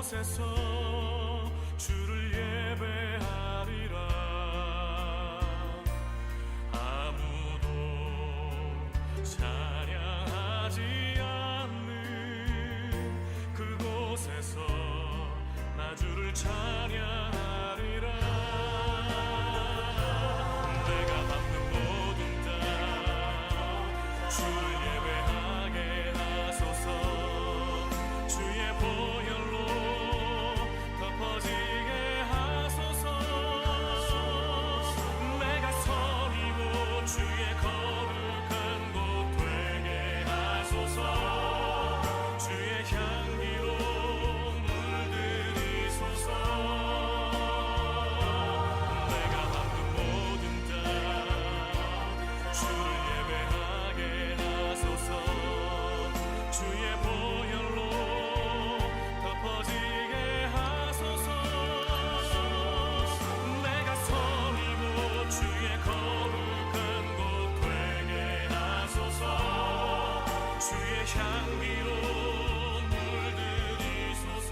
그곳에서 주를 예배하리라. 아무도 찬양하지 않는 그곳에서 나 주를 찬양하리라. 내가 밟는 모든 땅 주를 예배하게 하소서. 주의 보혈로 덮어지게 하소서. 내가 선이고 주의 거룩한 곳 되게 하소서. 주의 향기로 물들이소서. 내가 밟는 모든 땅 주를 예배하게 하소서. 주의 보혈로 덮어지게 하소서. 내가 선이고 주의 거룩한 곳 되게 하소서. 주의 향기로 물들이소서.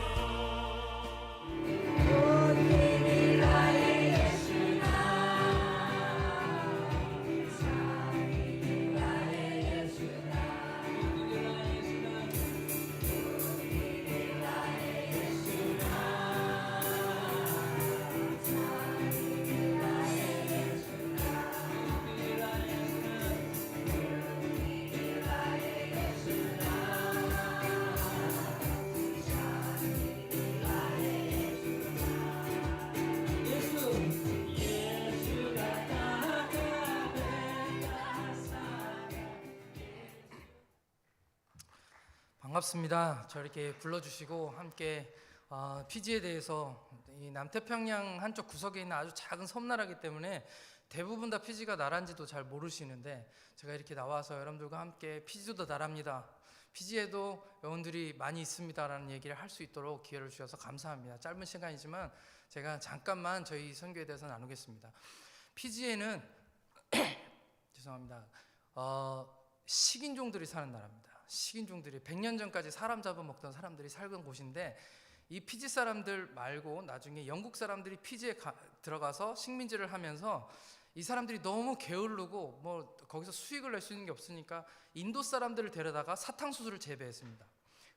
반갑습니다. 저 이렇게 불러주시고 함께 피지에 대해서, 이 남태평양 한쪽 구석에 있는 아주 작은 섬나라이기 때문에 대부분 다 피지가 나라인지도 잘 모르시는데, 제가 이렇게 나와서 여러분들과 함께 피지도 나라입니다, 피지에도 여러분들이 많이 있습니다 라는 얘기를 할 수 있도록 기회를 주셔서 감사합니다. 짧은 시간이지만 제가 잠깐만 저희 선교에 대해서 나누겠습니다. 피지에는 죄송합니다. 식인종들이 사는 나라입니다. 식인종들이 100년 전까지 사람 잡아먹던 사람들이 살던 곳인데, 이 피지 사람들 말고 나중에 영국 사람들이 피지에 들어가서 식민지를 하면서 이 사람들이 너무 게으르고 뭐 거기서 수익을 낼 수 있는 게 없으니까 인도 사람들을 데려다가 사탕수수를 재배했습니다.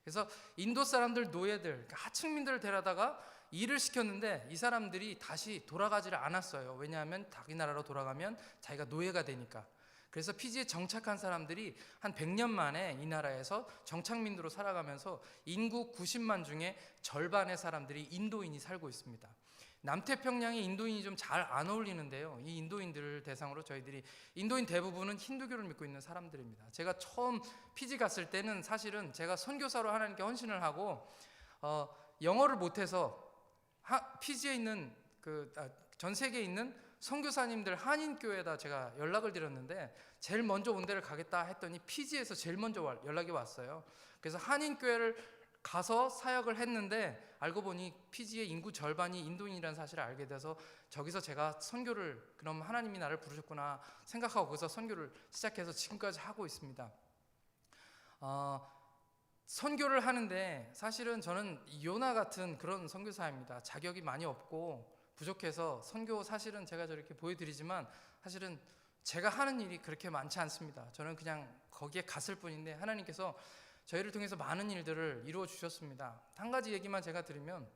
그래서 인도 사람들, 노예들, 그러니까 하층민들을 데려다가 일을 시켰는데 이 사람들이 다시 돌아가지를 않았어요. 왜냐하면 자기 나라로 돌아가면 자기가 노예가 되니까. 그래서 피지에 정착한 사람들이 한 100년 만에 이 나라에서 정착민으로 살아가면서 인구 90만 중에 절반의 사람들이 인도인이 살고 있습니다. 남태평양에 인도인이 좀 잘 안 어울리는데요, 이 인도인들을 대상으로 저희들이, 인도인 대부분은 힌두교를 믿고 있는 사람들입니다. 제가 처음 피지 갔을 때는 사실은 제가 선교사로 하나님께 헌신을 하고 영어를 못해서 피지에 있는 전 세계에 있는 선교사님들 한인교회에다 제가 연락을 드렸는데, 제일 먼저 온 데를 가겠다 했더니 피지에서 제일 먼저 연락이 왔어요. 그래서 한인교회를 가서 사역을 했는데, 알고 보니 피지의 인구 절반이 인도인이라는 사실을 알게 돼서 저기서 제가 선교를, 그럼 하나님이 나를 부르셨구나 생각하고 거기서 선교를 시작해서 지금까지 하고 있습니다. 선교를 하는데 사실은 저는 요나 같은 그런 선교사입니다. 자격이 많이 없고 부족해서 선교, 사실은 제가 저렇게 보여드리지만 사실은 제가 하는 일이 그렇게 많지 않습니다. 저는 그냥 거기에 갔을 뿐인데 하나님께서 저희를 통해서 많은 일들을 이루어 주셨습니다. 한 가지 얘기만 제가 드리면,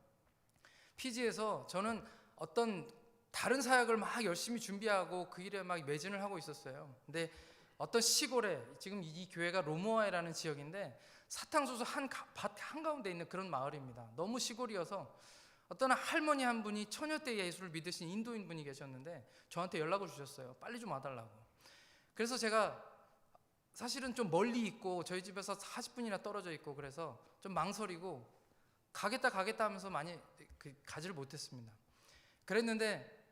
피지에서 저는 어떤 다른 사역을 막 열심히 준비하고 그 일에 막 매진을 하고 있었어요. 근데 어떤 시골에, 지금 이 교회가 로모아에라는 지역인데 사탕수수 밭 한가운데 있는 그런 마을입니다. 너무 시골이어서 어떤 할머니 한 분이 처녀때 예수를 믿으신 인도인 분이 계셨는데 저한테 연락을 주셨어요. 빨리 좀 와달라고. 그래서 제가 사실은 좀 멀리 있고 저희 집에서 40분이나 떨어져 있고 그래서 좀 망설이고 가겠다 하면서 많이 가지를 못했습니다. 그랬는데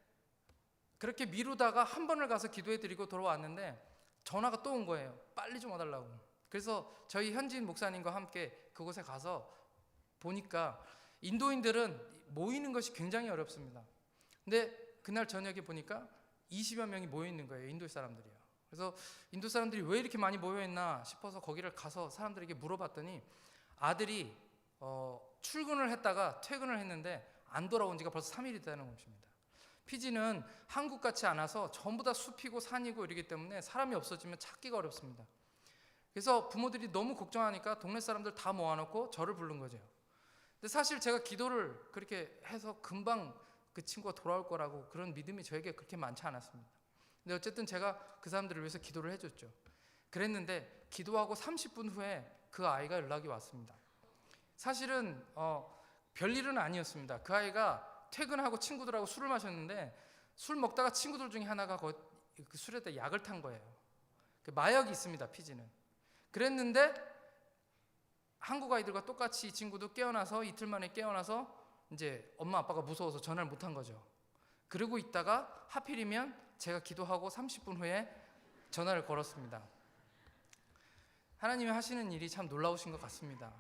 그렇게 미루다가 한 번을 가서 기도해드리고 돌아왔는데 전화가 또 온 거예요. 빨리 좀 와달라고. 그래서 저희 현지인 목사님과 함께 그곳에 가서 보니까 인도인들은 모이는 것이 굉장히 어렵습니다. 근데 그날 저녁에 보니까 20여 명이 모여 있는 거예요. 인도 사람들이요. 그래서 인도 사람들이 왜 이렇게 많이 모여 있나 싶어서 거기를 가서 사람들에게 물어봤더니 아들이 출근을 했다가 퇴근을 했는데 안 돌아온 지가 벌써 3일이 되는 것입니다. 피지는 한국 같지 않아서 전부 다 숲이고 산이고 이러기 때문에 사람이 없어지면 찾기가 어렵습니다. 그래서 부모들이 너무 걱정하니까 동네 사람들 다 모아놓고 저를 부른 거죠. 근데 사실 제가 기도를 그렇게 해서 금방 그 친구가 돌아올 거라고 그런 믿음이 저에게 그렇게 많지 않았습니다. 근데 어쨌든 제가 그 사람들을 위해서 기도를 해줬죠. 그랬는데 기도하고 30분 후에 그 아이가 연락이 왔습니다. 사실은 별일은 아니었습니다. 그 아이가 퇴근하고 친구들하고 술을 마셨는데 술 먹다가 친구들 중에 하나가 그 술에다 약을 탄 거예요. 그 마약이 있습니다, 피지는. 그랬는데 한국 아이들과 똑같이 이 친구도 깨어나서 이틀 만에 깨어나서 이제 엄마 아빠가 무서워서 전화를 못 한 거죠. 그러고 있다가 하필이면 제가 기도하고 30분 후에 전화를 걸었습니다. 하나님이 하시는 일이 참 놀라우신 것 같습니다.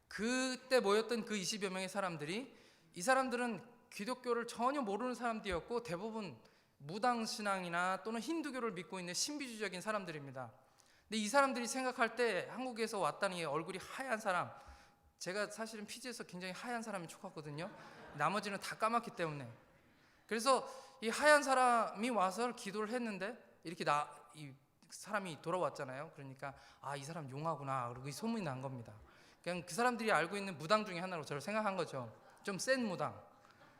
그때 모였던 그 20여 명의 사람들이, 이 사람들은 기독교를 전혀 모르는 사람들이었고 대부분 무당신앙이나 또는 힌두교를 믿고 있는 신비주의적인 사람들입니다. 근데 이 사람들이 생각할 때 한국에서 왔다니 얼굴이 하얀 사람, 제가 사실은 피지에서 굉장히 하얀 사람이 촉하거든요. 나머지는 다 까맣기 때문에. 그래서 이 하얀 사람이 와서 기도를 했는데 이렇게 이 사람이 돌아왔잖아요. 그러니까 이 사람 용하구나, 그리고 이 소문이 난 겁니다. 그냥 그 사람들이 알고 있는 무당 중에 하나로 저를 생각한 거죠. 좀 센 무당.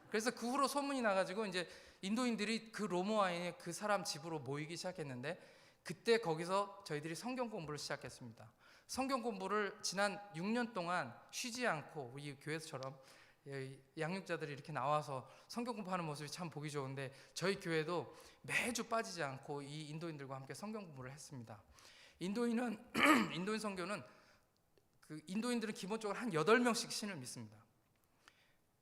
그래서 그 후로 소문이 나가지고 이제 인도인들이 그 로모아인의 그 사람 집으로 모이기 시작했는데, 그때 거기서 저희들이 성경 공부를 시작했습니다. 성경 공부를 지난 6년 동안 쉬지 않고, 우리 교회처럼 양육자들이 이렇게 나와서 성경 공부하는 모습이 참 보기 좋은데, 저희 교회도 매주 빠지지 않고 이 인도인들과 함께 성경 공부를 했습니다. 인도인 선교는 그 인도인들은 기본적으로 한 8명씩 신을 믿습니다.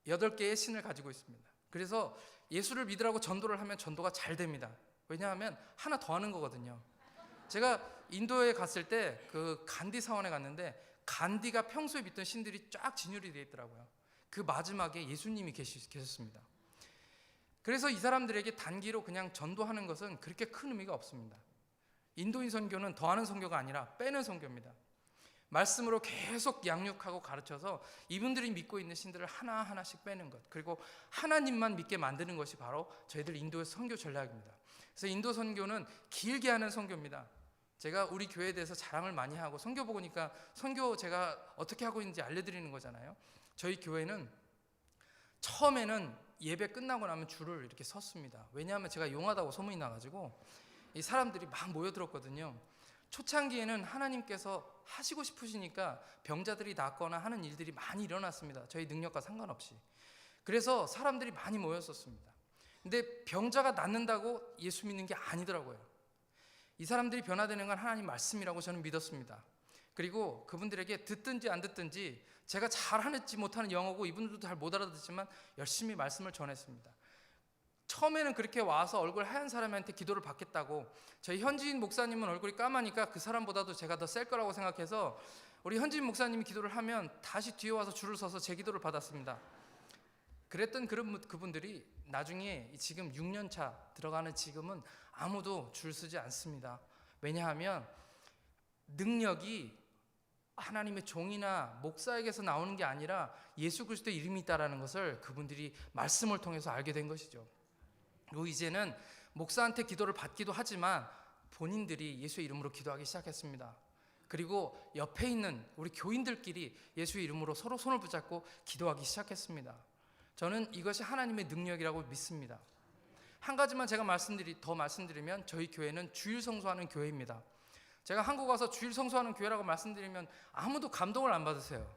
8개의 신을 가지고 있습니다. 그래서 예수를 믿으라고 전도를 하면 전도가 잘 됩니다. 왜냐하면 하나 더 하는 거거든요. 제가 인도에 갔을 때 그 간디 사원에 갔는데, 간디가 평소에 믿던 신들이 쫙 진열이 되어 있더라고요. 그 마지막에 예수님이 계셨습니다. 그래서 이 사람들에게 단기로 그냥 전도하는 것은 그렇게 큰 의미가 없습니다. 인도인 선교는 더하는 선교가 아니라 빼는 선교입니다. 말씀으로 계속 양육하고 가르쳐서 이분들이 믿고 있는 신들을 하나하나씩 빼는 것, 그리고 하나님만 믿게 만드는 것이 바로 저희들 인도의 선교 전략입니다. 그래서 인도 선교는 길게 하는 선교입니다. 제가 우리 교회에 대해서 자랑을 많이 하고 선교 보니까 선교 제가 어떻게 하고 있는지 알려드리는 거잖아요. 저희 교회는 처음에는 예배 끝나고 나면 줄을 이렇게 섰습니다. 왜냐하면 제가 용하다고 소문이 나가지고 이 사람들이 막 모여들었거든요. 초창기에는 하나님께서 하시고 싶으시니까 병자들이 낫거나 하는 일들이 많이 일어났습니다. 저희 능력과 상관없이. 그래서 사람들이 많이 모였었습니다. 근데 병자가 낫는다고 예수 믿는 게 아니더라고요. 이 사람들이 변화되는 건 하나님 말씀이라고 저는 믿었습니다. 그리고 그분들에게 듣든지 안 듣든지, 제가 잘하지 못하는 영어고 이분들도 잘 못 알아듣지만 열심히 말씀을 전했습니다. 처음에는 그렇게 와서 얼굴 하얀 사람한테 기도를 받겠다고, 저희 현지인 목사님은 얼굴이 까마니까 그 사람보다도 제가 더 셀 거라고 생각해서 우리 현지인 목사님이 기도를 하면 다시 뒤에 와서 줄을 서서 제 기도를 받았습니다. 그랬던 그분들이 나중에 지금 6년 차 들어가는 지금은 아무도 줄 서지 않습니다. 왜냐하면 능력이 하나님의 종이나 목사에게서 나오는 게 아니라 예수 그리스도의 이름이 있다라는 것을 그분들이 말씀을 통해서 알게 된 것이죠. 그리고 이제는 목사한테 기도를 받기도 하지만 본인들이 예수의 이름으로 기도하기 시작했습니다. 그리고 옆에 있는 우리 교인들끼리 예수의 이름으로 서로 손을 붙잡고 기도하기 시작했습니다. 저는 이것이 하나님의 능력이라고 믿습니다. 한 가지만 제가 말씀드리면, 저희 교회는 주일 성수하는 교회입니다. 제가 한국 와서 주일 성수하는 교회라고 말씀드리면 아무도 감동을 안 받으세요.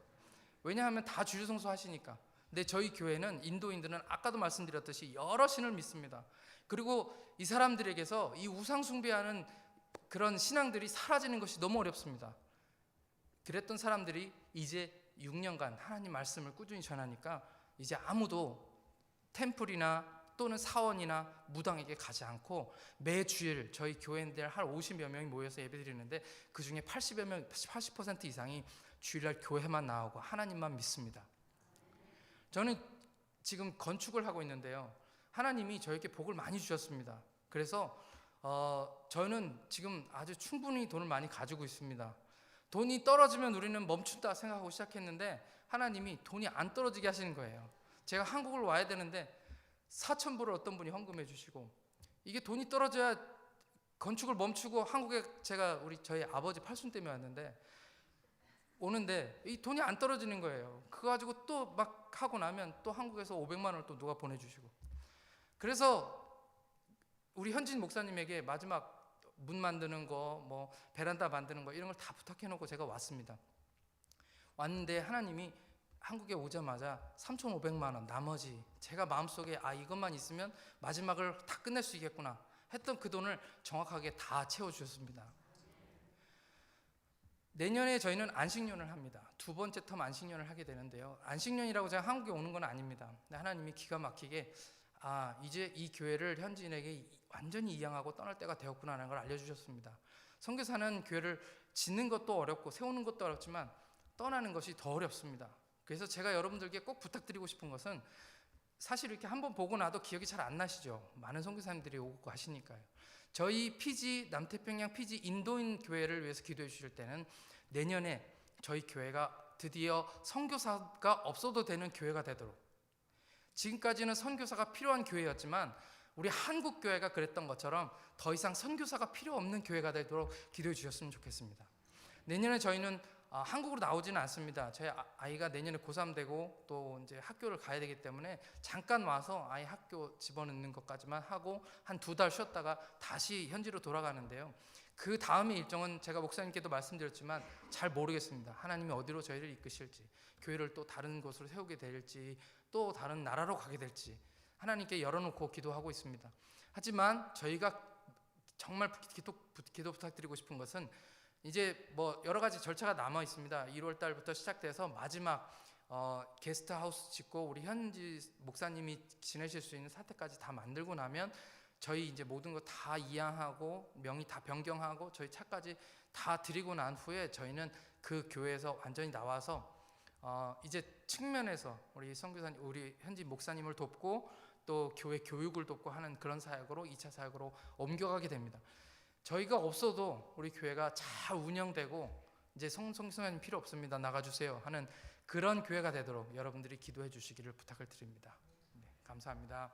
왜냐하면 다 주일 성수하시니까. 근데 저희 교회는, 인도인들은 아까도 말씀드렸듯이 여러 신을 믿습니다. 그리고 이 사람들에게서 이 우상 숭배하는 그런 신앙들이 사라지는 것이 너무 어렵습니다. 그랬던 사람들이 이제 6년간 하나님 말씀을 꾸준히 전하니까 이제 아무도 템플이나 또는 사원이나 무당에게 가지 않고 매 주일 저희 교회인들 한 50여 명이 모여서 예배드리는데, 그 중에 80% 이상이 주일날 교회만 나오고 하나님만 믿습니다. 저는 지금 건축을 하고 있는데요, 하나님이 저에게 복을 많이 주셨습니다. 그래서 저는 지금 아주 충분히 돈을 많이 가지고 있습니다. 돈이 떨어지면 우리는 멈춘다 생각하고 시작했는데 하나님이 돈이 안 떨어지게 하시는 거예요. 제가 한국을 와야 되는데 4,000불을 어떤 분이 헌금해 주시고, 이게 돈이 떨어져야 건축을 멈추고, 한국에 제가 저희 아버지 팔순 때문에 왔는데 오는데 이 돈이 안 떨어지는 거예요. 그거 가지고 또 막 하고 나면 또 한국에서 500만 원을 또 누가 보내주시고, 그래서 우리 현진 목사님에게 마지막 문 만드는 거, 뭐 베란다 만드는 거 이런 걸 다 부탁해 놓고 제가 왔습니다. 왔는데 하나님이 한국에 오자마자 3,500만 원 나머지, 제가 마음속에 이것만 있으면 마지막을 다 끝낼 수 있겠구나 했던 그 돈을 정확하게 다 채워주셨습니다. 내년에 저희는 안식년을 합니다. 두 번째 텀 안식년을 하게 되는데요, 안식년이라고 제가 한국에 오는 건 아닙니다. 근데 하나님이 기가 막히게 이제 이 교회를 현지인에게 완전히 이양하고 떠날 때가 되었구나 하는 걸 알려주셨습니다. 선교사는 교회를 짓는 것도 어렵고 세우는 것도 어렵지만 떠나는 것이 더 어렵습니다. 그래서 제가 여러분들께 꼭 부탁드리고 싶은 것은, 사실 이렇게 한번 보고 나도 기억이 잘 안 나시죠? 많은 선교사님들이 오고 하시니까요. 저희 피지, 남태평양 피지 인도인 교회를 위해서 기도해 주실 때는 내년에 저희 교회가 드디어 선교사가 없어도 되는 교회가 되도록, 지금까지는 선교사가 필요한 교회였지만 우리 한국 교회가 그랬던 것처럼 더 이상 선교사가 필요 없는 교회가 되도록 기도해 주셨으면 좋겠습니다. 내년에 저희는 한국으로 나오지는 않습니다. 저희 아이가 내년에 고3 되고 또 이제 학교를 가야 되기 때문에 잠깐 와서 아이 학교 집어넣는 것까지만 하고 한 2달 쉬었다가 다시 현지로 돌아가는데요, 그 다음의 일정은 제가 목사님께도 말씀드렸지만 잘 모르겠습니다. 하나님이 어디로 저희를 이끄실지, 교회를 또 다른 곳으로 세우게 될지, 또 다른 나라로 가게 될지 하나님께 열어놓고 기도하고 있습니다. 하지만 저희가 정말 기도 부탁드리고 싶은 것은, 이제 뭐 여러 가지 절차가 남아 있습니다. 1월 달부터 시작돼서 마지막 게스트하우스 짓고 우리 현지 목사님이 지내실 수 있는 사택까지 다 만들고 나면 저희 이제 모든 거 다 이양하고 명의 다 변경하고 저희 차까지 다 드리고 난 후에 저희는 그 교회에서 완전히 나와서 이제 측면에서 우리 선교사님, 우리 현지 목사님을 돕고 또 교회 교육을 돕고 하는 그런 사역으로 2차 사역으로 옮겨가게 됩니다. 저희가 없어도 우리 교회가 잘 운영되고 이제 성교사님 필요 없습니다, 나가주세요 하는 그런 교회가 되도록 여러분들이 기도해 주시기를 부탁을 드립니다. 네, 감사합니다.